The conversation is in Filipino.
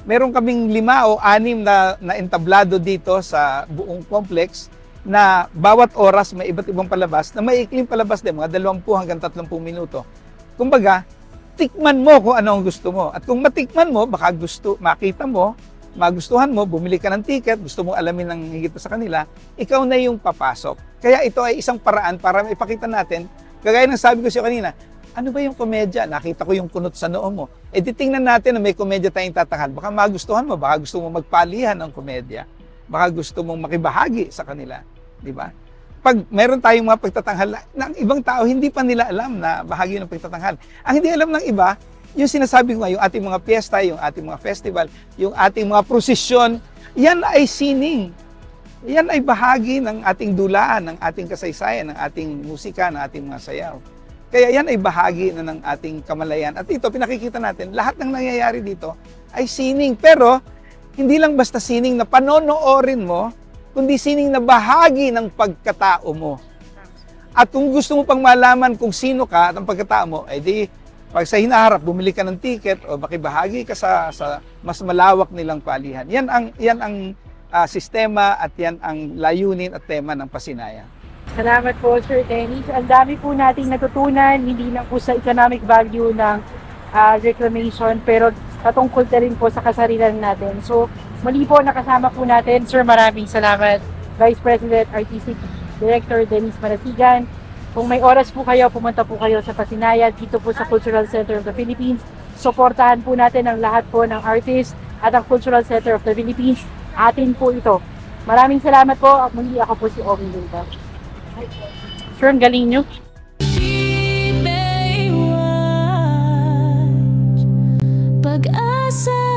meron kaming 5 o 6 na entablado dito sa buong complex na bawat oras may iba't ibang palabas na maikling palabas din, mga 20 hanggang 30 minuto. Kumbaga, tikman mo kung ano ang gusto mo. At kung matikman mo, baka makita mo, magustuhan mo, bumili ka ng ticket, gusto mo alamin ng higit sa kanila, ikaw na yung papasok. Kaya ito ay isang paraan para maipakita natin, kagaya ng sabi ko siya kanina, ano ba yung komedya? Nakita ko yung kunot sa noo mo. E di tingnan natin na may komedya tayong tatanghal. Baka magustuhan mo, baka gusto mo magpalihan ng komedya. Baka gusto mong makibahagi sa kanila. Di ba? Pag meron tayong mga pagtatanghal ng ibang tao, hindi pa nila alam na bahagi ng pagtatanghal. Ang hindi alam ng iba, yung sinasabi ko nga, yung ating mga piyesta, yung ating mga festival, yung ating mga prosesyon, yan ay sining. Yan ay bahagi ng ating dulaan, ng ating kasaysayan, ng ating musika, ng ating mga sayaw. Kaya yan ay bahagi na ng ating kamalayan. At ito, pinakikita natin, lahat ng nangyayari dito ay sining. Pero, hindi lang basta sining na panonoorin mo, kundi sining na bahagi ng pagkatao mo. At kung gusto mo pang malaman kung sino ka at ang pagkatao mo, di pag sa hinaharap, bumili ka ng ticket o makibahagi ka sa mas malawak nilang palihan. Yan ang sistema at yan ang layunin at tema ng Pasinayan. Salamat po, Sir Dennis. Ang dami po nating natutunan, hindi lang po sa economic value ng reclamation, pero patungkol na rin po sa kasarilan natin. So, muli po nakasama po natin, Sir, maraming salamat, Vice President Artistic Director Dennis Marasigan. Kung may oras po kayo, pumunta po kayo sa Pasinayan, dito po sa Cultural Center of the Philippines. Suportahan po natin ang lahat po ng artists at ang Cultural Center of the Philippines. Atin po ito. Maraming salamat po. At muli ako po si Omi Linda. Sure, ang galing nyo. Pag-asa